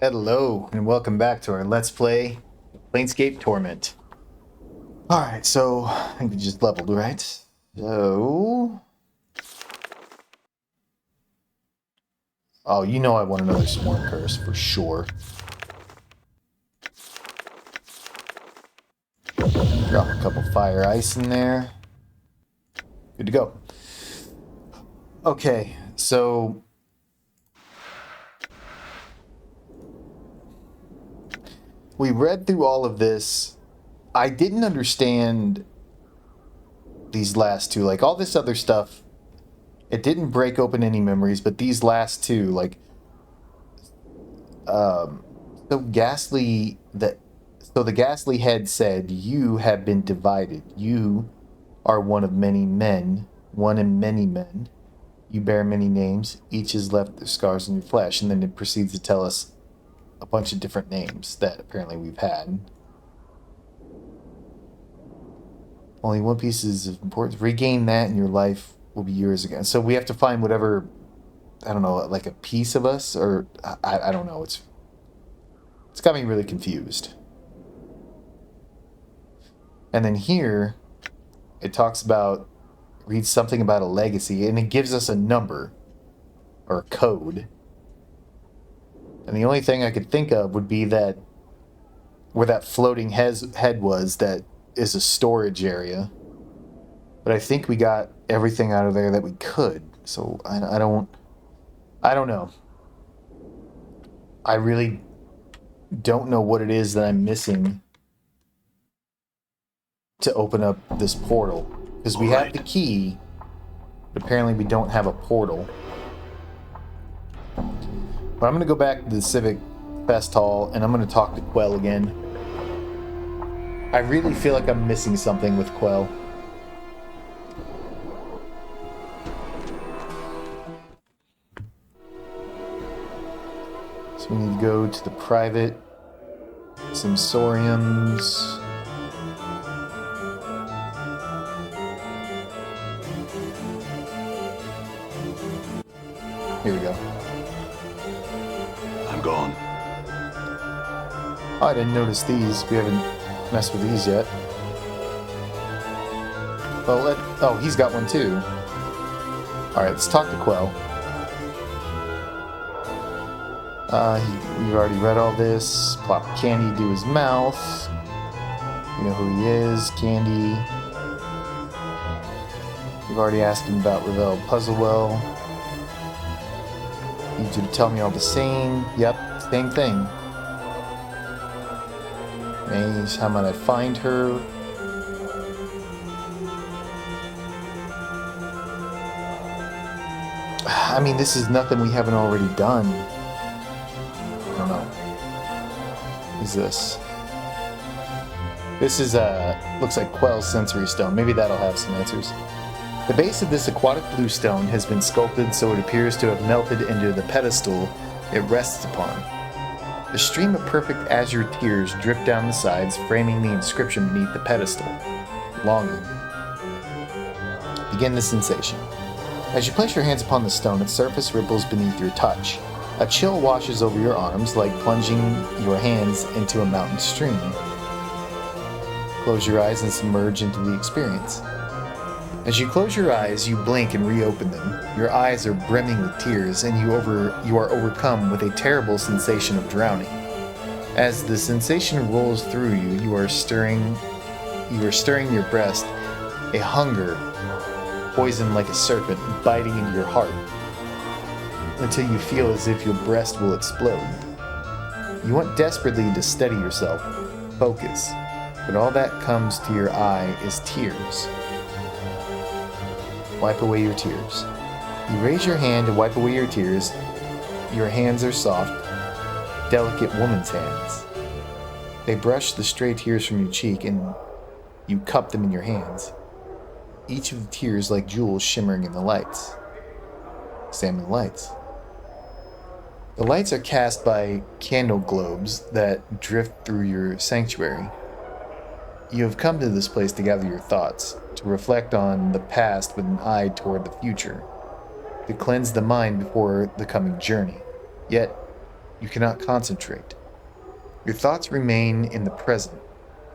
Hello, and welcome back to our Let's Play Planescape Torment. Alright, so I think we just leveled, right? So... Oh, you know I want another Swarm Curse for sure. Drop a couple Fire Ice in there. Good to go. Okay, so... We read through all of this. I didn't understand these last two. Like, all this other stuff, it didn't break open any memories, but these last two, like... So Ghastly... So the Ghastly head said, "You have been divided. You are one of many men, one in many men. You bear many names. Each has left their scars on your flesh." And then it proceeds to tell us a bunch of different names that apparently we've had. Only one piece is of importance. Regain that and your life will be yours again. So we have to find whatever, I don't know, like a piece of us, or I don't know. It's got me really confused. And then here, it talks about, reads something about a legacy, and it gives us a number, or a code. And the only thing I could think of would be that, where that floating head was, that is a storage area. But I think we got everything out of there that we could, so I don't know. I really don't know what it is that I'm missing to open up this portal, because we have the key, but apparently we don't have a portal. But I'm going to go back to the Civic Fest Hall, and I'm going to talk to Quell again. I really feel like I'm missing something with Quell. So we need to go to the private Sensoriums. Here we go. I'm gone. Oh, I didn't notice these. We haven't messed with these yet. Well, oh, he's got one too. Alright, let's talk to Quell. We've already read all this. Plop candy to his mouth. You know who he is, Candy. We've already asked him about Ravel Puzzlewell. Need you to tell me all the same. Yep, same thing. Maze, how might I find her? I mean, this is nothing we haven't already done. I don't know. What is this? This is, looks like Quell's Sensory Stone. Maybe that'll have some answers. The base of this aquatic blue stone has been sculpted so it appears to have melted into the pedestal it rests upon. A stream of perfect azure tears drip down the sides, framing the inscription beneath the pedestal. Longing. Begin the sensation. As you place your hands upon the stone, its surface ripples beneath your touch. A chill washes over your arms, like plunging your hands into a mountain stream. Close your eyes and submerge into the experience. As you close your eyes, you blink and reopen them. Your eyes are brimming with tears, and you are overcome with a terrible sensation of drowning. As the sensation rolls through you, you are stirring your breast, a hunger, poison like a serpent, biting into your heart, until you feel as if your breast will explode. You want desperately to steady yourself, focus, but all that comes to your eye is tears. Wipe away your tears. You raise your hand to wipe away your tears. Your hands are soft, delicate woman's hands. They brush the stray tears from your cheek, and you cup them in your hands. Each of the tears like jewels shimmering in the lights. Examine the lights. The lights are cast by candle globes that drift through your sanctuary. You have come to this place to gather your thoughts, to reflect on the past with an eye toward the future, to cleanse the mind before the coming journey. Yet, You cannot concentrate. Your thoughts remain in the present,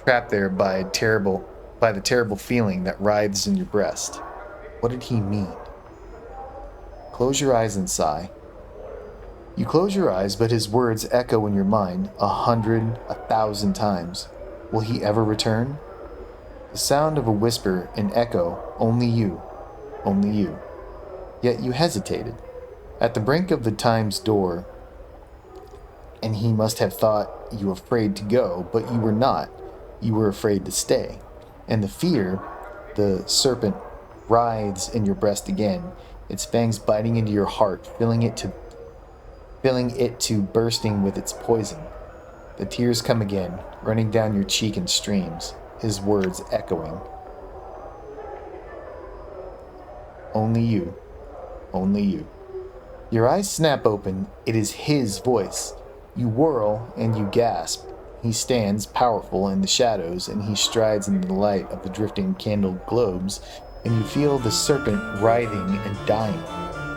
trapped there by the terrible feeling that writhes in your breast. What did he mean? Close your eyes and sigh. You close your eyes, but his words echo in your mind 100, 1,000 times. Will he ever return? The sound of a whisper, an echo, only you, only you. Yet you hesitated. At the brink of the time's door, and he must have thought you afraid to go, but you were not. You were afraid to stay. And the fear, the serpent, writhes in your breast again, its fangs biting into your heart, filling it to bursting with its poison. The tears come again, running down your cheek in streams, his words echoing. Only you, only you. Your eyes snap open. It is his voice. You whirl and you gasp. He stands powerful in the shadows, and he strides into the light of the drifting candled globes, and you feel the serpent writhing and dying.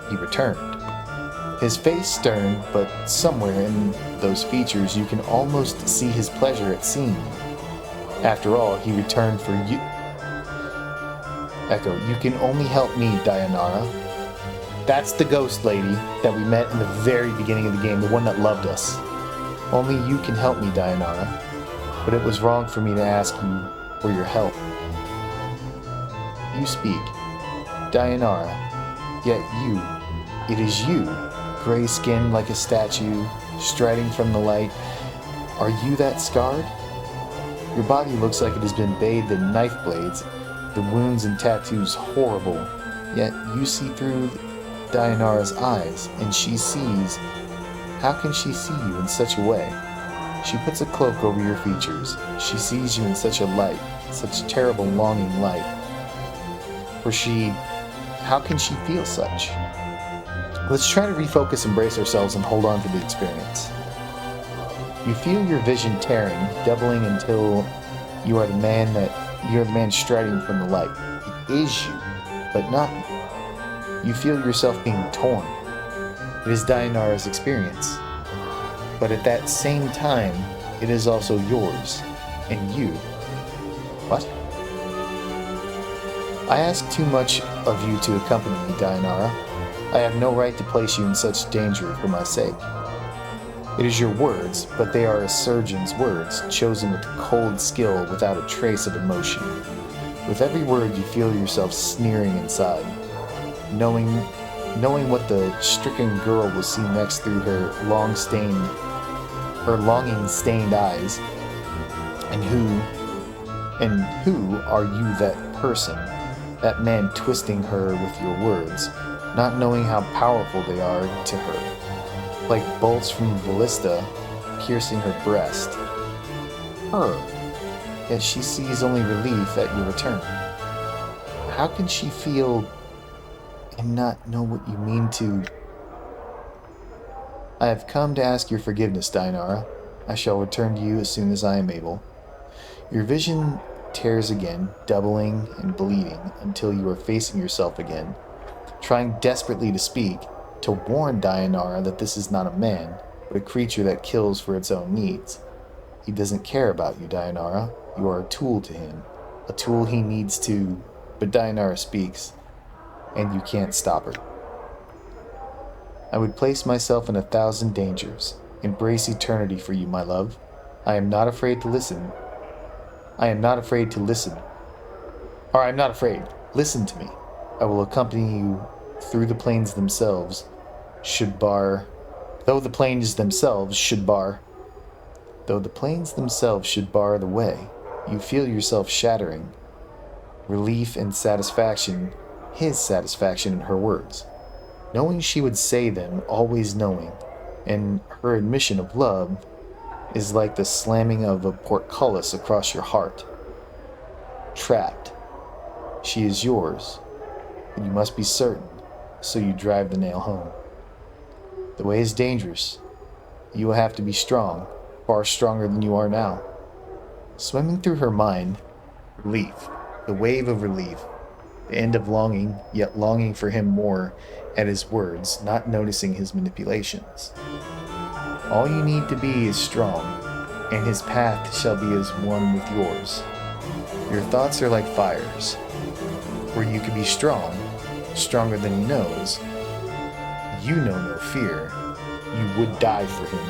He returned. His face stern, but somewhere in those features you can almost see his pleasure at seeing you. After all, he returned for you. Echo, you can only help me, Dieonarra. That's the ghost lady that we met in the very beginning of the game, the one that loved us. Only you can help me, Dieonarra. But it was wrong for me to ask you for your help. You speak, Dieonarra, yet you, it is you, gray-skinned like a statue, striding from the light. Are you that scarred? Your body looks like it has been bathed in knife blades, the wounds and tattoos horrible, yet you see through Dieonarra's eyes, and she sees. How can she see you in such a way? She puts a cloak over your features. She sees you in such a light, such terrible longing light. How can she feel such? Let's try to refocus and brace ourselves and hold on to the experience. You feel your vision tearing, doubling until you are the man striding from the light. It is you, but not you. You feel yourself being torn. It is Dieonarra's experience. But at that same time, it is also yours, and you. What? I ask too much of you to accompany me, Dieonarra. I have no right to place you in such danger for my sake. It is your words, but they are a surgeon's words, chosen with cold skill without a trace of emotion. With every word you feel yourself sneering inside, knowing what the stricken girl will see next through her longing-stained eyes. And who are you, that person, that man twisting her with your words, not knowing how powerful they are to her, like bolts from a ballista piercing her breast. Her, yet she sees only relief at your return. How can she feel and not know what you mean to? I have come to ask your forgiveness, Dieonarra. I shall return to you as soon as I am able. Your vision tears again, doubling and bleeding until you are facing yourself again, trying desperately to speak, to warn Dieonarra that this is not a man, but a creature that kills for its own needs. He doesn't care about you, Dieonarra. You are a tool to him, a tool he needs to. But Dieonarra speaks, and you can't stop her. I would place myself in 1,000 dangers, embrace eternity for you, my love. I am not afraid to listen. I'm not afraid. Listen to me. I will accompany you through the plains themselves, though the plains themselves should bar the way. You feel yourself shattering. Relief and satisfaction, his satisfaction in her words. Knowing she would say them, always knowing, and her admission of love is like the slamming of a portcullis across your heart. Trapped. She is yours, and you must be certain, so you drive the nail home. The way is dangerous. You will have to be strong, far stronger than you are now. Swimming through her mind, relief, the wave of relief, the end of longing, yet longing for him more at his words, not noticing his manipulations. All you need to be is strong, and his path shall be as one with yours. Your thoughts are like fires, where you could be strong, stronger than he knows. You know no fear. You would die for him.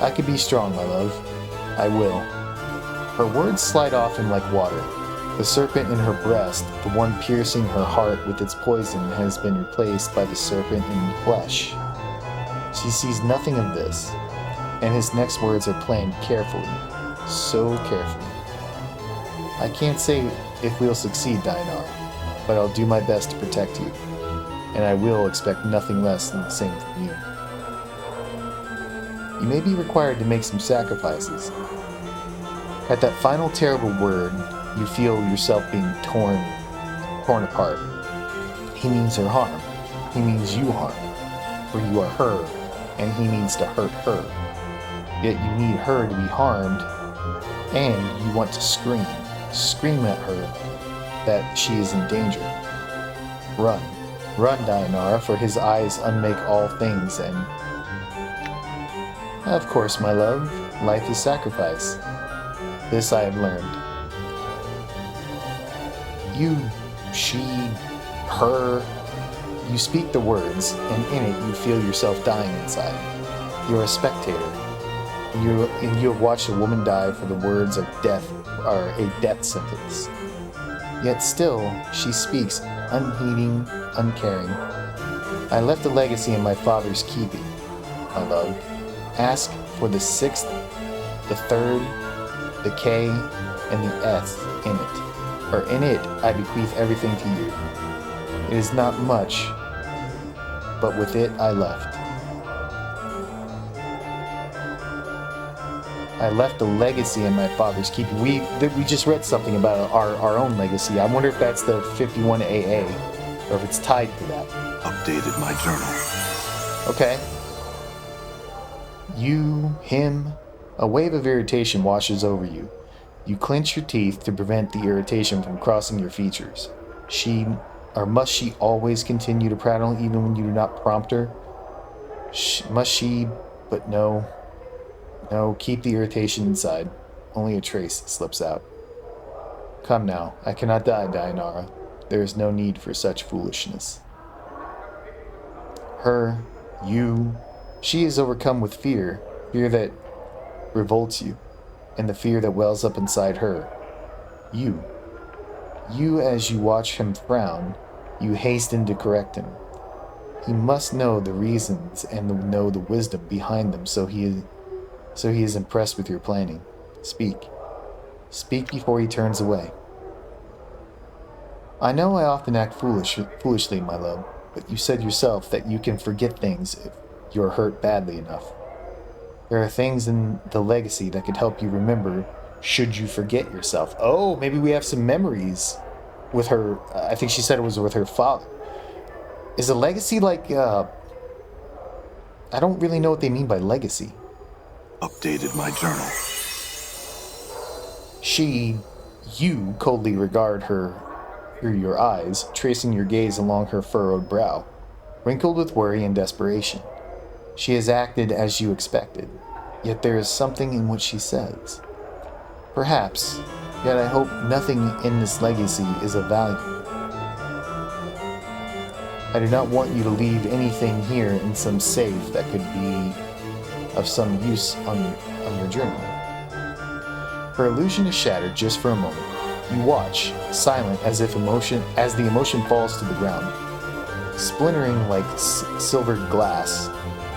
I could be strong, my love. I will. Her words slide off him like water. The serpent in her breast, the one piercing her heart with its poison, has been replaced by the serpent in flesh. She sees nothing of this, and his next words are planned carefully, so carefully. I can't say if we'll succeed, Dieonarra, but I'll do my best to protect you, and I will expect nothing less than the same from you. You may be required to make some sacrifices. At that final terrible word, you feel yourself being torn apart. He means her harm. He means you harm. For you are her, and he means to hurt her. Yet you need her to be harmed, and you want to scream at her that she is in danger. Run, Dieonarra, for his eyes unmake all things, and... Of course, my love, life is sacrifice. This I have learned. You, she, her, you speak the words, and in it you feel yourself dying inside. You're a spectator. You have watched a woman die for the words of death, or a death sentence. Yet still, she speaks, unheeding, uncaring. I left a legacy in my father's keeping, my love. Ask for the 6th, the 3rd, the K, and the S in it. For in it I bequeath everything to you. It is not much, but with it I left. I left a legacy in my father's keeping. We just read something about our own legacy. I wonder if that's the 51 AA, or if it's tied to that. Updated my journal. Okay. You, him, a wave of irritation washes over you. You clench your teeth to prevent the irritation from crossing your features. Must she always continue to prattle even when you do not prompt her? Must she, but no. No, keep the irritation inside. Only a trace slips out. Come now, I cannot die, Dieonarra. There is no need for such foolishness. She is overcome with fear that revolts you, and the fear that wells up inside her. You, as you watch him frown, you hasten to correct him. He must know the reasons and know the wisdom behind them, so he is impressed with your planning. Speak before he turns away. I know I often act foolishly, my love, but you said yourself that you can forget things if you're hurt badly enough. There are things in the legacy that could help you remember should you forget yourself. Oh, maybe we have some memories with her. I think she said it was with her father. Is a legacy like, I don't really know what they mean by legacy. Updated my journal. You coldly regard her through your eyes, tracing your gaze along her furrowed brow, wrinkled with worry and desperation. She has acted as you expected, yet there is something in what she says. Perhaps, yet I hope nothing in this legacy is of value. I do not want you to leave anything here in some safe that could be of some use on your journey. Her illusion is shattered just for a moment. You watch, silent as the emotion falls to the ground, splintering like silvered glass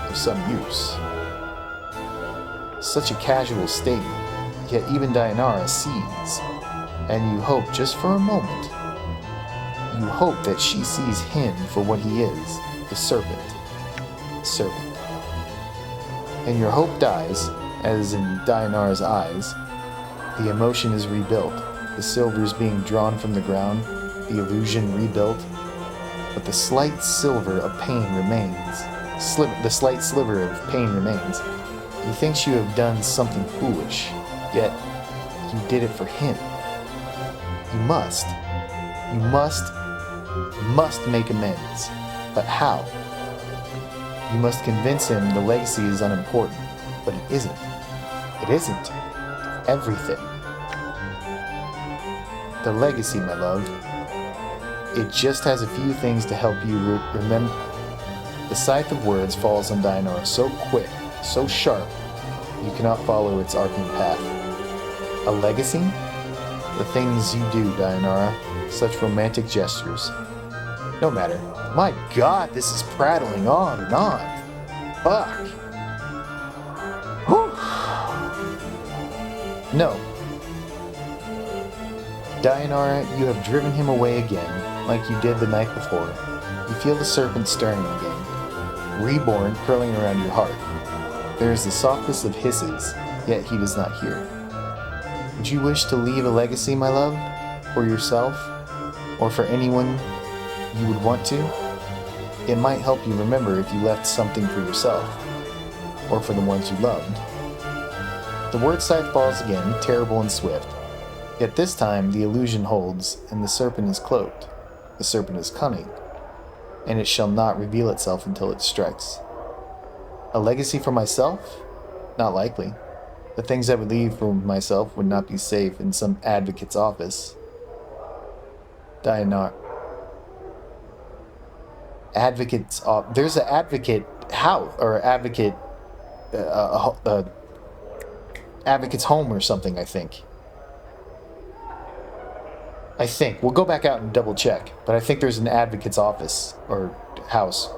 of some use. Such a casual statement, yet even Dieonarra sees, and you hope just for a moment, you hope that she sees him for what he is, the serpent. And your hope dies, as in Dieonarra's eyes. The emotion is rebuilt, the silver is being drawn from the ground, the illusion rebuilt, but the slight sliver of pain remains. He thinks you have done something foolish, yet you did it for him. You must make amends. But how? You must convince him the legacy is unimportant, but it isn't. It isn't. Everything. The legacy, my love. It just has a few things to help you remember. The scythe of words falls on Dieonarra so quick, so sharp, you cannot follow its arcing path. A legacy? The things you do, Dieonarra. Such romantic gestures. No matter. My God, this is prattling on and on. Fuck. Whew. No. Dieonarra, you have driven him away again, like you did the night before. You feel the serpent stirring again, reborn, curling around your heart. There is the softest of hisses, yet he does not hear. Would you wish to leave a legacy, my love? For yourself? Or for anyone you would want to? It might help you remember if you left something for yourself, or for the ones you loved. The word scythe falls again, terrible and swift. Yet this time the illusion holds, and the serpent is cloaked. The serpent is cunning, and it shall not reveal itself until it strikes. A legacy for myself? Not likely. The things I would leave for myself would not be safe in some advocate's office. Dieonarra. There's an advocate house, or advocate's home or something, I think. We'll go back out and double check, but I think there's an advocate's office or house.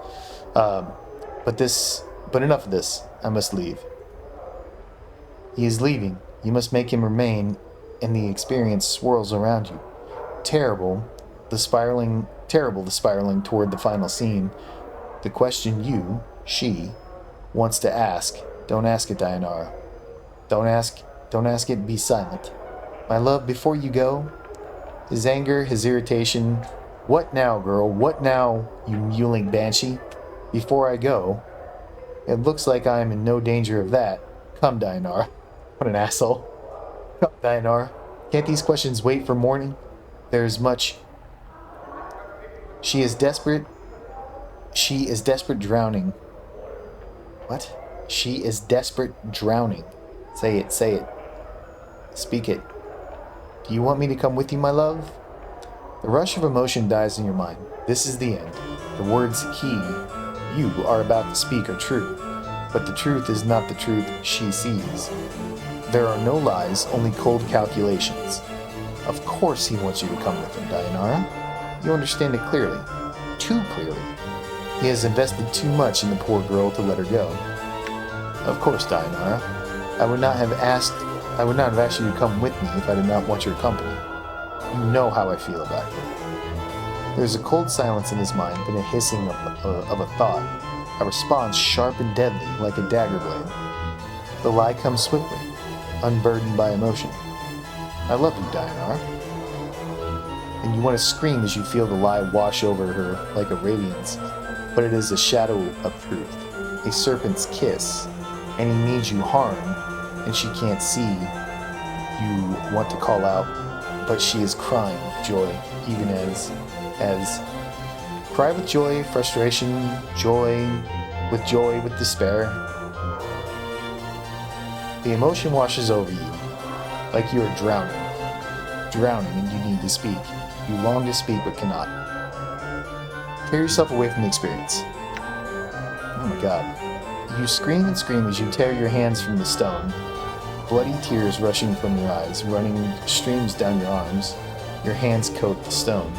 But enough of this. I must leave. He is leaving. You must make him remain, and the experience swirls around you. Terrible, the spiraling toward the final scene. The question she, wants to ask. Don't ask it, Dieonarra. Don't ask it, be silent. My love, before you go, his anger, his irritation. What now, girl? What now, you mewling banshee? Before I go, it looks like I am in no danger of that. Come, Dieonarra. What an asshole. Come, Dieonarra. Can't these questions wait for morning? There's much. She is desperate drowning. What? She is desperate drowning. Say it. Speak it. Do you want me to come with you, my love? The rush of emotion dies in your mind. This is the end. The words you are about to speak are true, but the truth is not the truth she sees. There are no lies, only cold calculations. Of course he wants you to come with him, Dieonarra. You understand it clearly. Too clearly. He has invested too much in the poor girl to let her go. Of course, Dieonarra. I would not have asked you to come with me if I did not want your company. You know how I feel about you. There is a cold silence in his mind, then a hissing of a thought, a response sharp and deadly, like a dagger blade. The lie comes swiftly, unburdened by emotion. I love you, Dieonarra. And you want to scream as you feel the lie wash over her like a radiance, but it is a shadow of truth, a serpent's kiss, and he means you harm, and she can't see. You want to call out, but she is crying with joy, even as cry with joy, frustration, joy, with despair. The emotion washes over you, like you are drowning, and you need to speak. You long to speak but cannot. Tear yourself away from the experience. Oh my God. You scream and scream as you tear your hands from the stone. Bloody tears rushing from your eyes, running streams down your arms. Your hands coat the stone.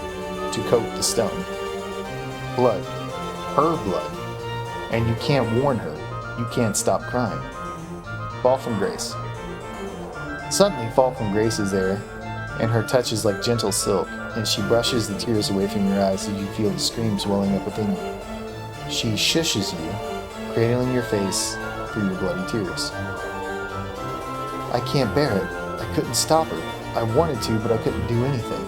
Blood. Her blood. And you can't warn her. You can't stop crying. Fall from grace. Suddenly, Fall from grace is there, and her touch is like gentle silk, and she brushes the tears away from your eyes as you feel the screams welling up within you. She shushes you, cradling your face through your bloody tears. I can't bear it. I couldn't stop her. I wanted to, but I couldn't do anything.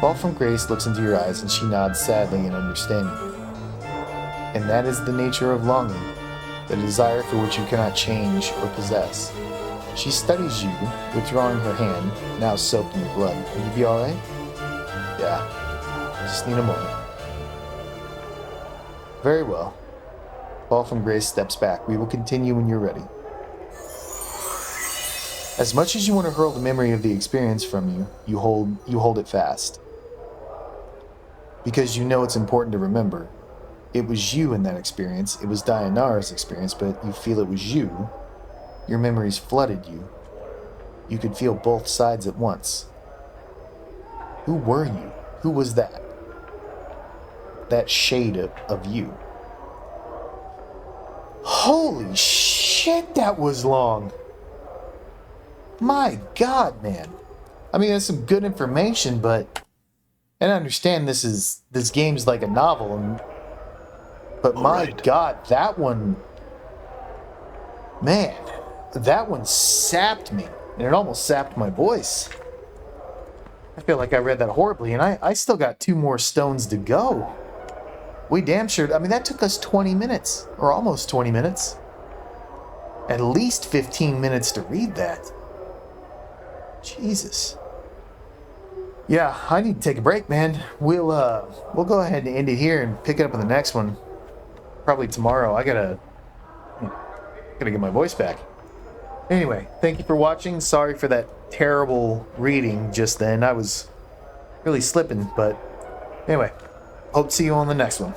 Fall from grace looks into your eyes, and she nods sadly in understanding. And that is the nature of longing, the desire for which you cannot change or possess. She studies you, withdrawing her hand, now soaked in your blood. Will you be alright? Yeah. Just need a moment. Very well. Fall from Grace steps back. We will continue when you're ready. As much as you want to hurl the memory of the experience from you, you hold it fast. Because you know it's important to remember. It was you in that experience. It was Dieonarra's experience, but you feel it was you. Your memories flooded you. You could feel both sides at once. Who were you? Who was that? That shade of you. Holy shit, that was long. My God, man. I mean, that's some good information, but... And I understand this game's like a novel, but my God, that one... Man, that one sapped me. And it almost sapped my voice. I feel like I read that horribly, and I still got 2 more stones to go. We damn sure... I mean, that took us 20 minutes. Or almost 20 minutes. At least 15 minutes to read that. Jesus. Yeah, I need to take a break, man. We'll go ahead and end it here and pick it up in the next one. Probably tomorrow. I gotta get my voice back. Anyway, thank you for watching. Sorry for that terrible reading just then. I was really slipping, but anyway, hope to see you on the next one.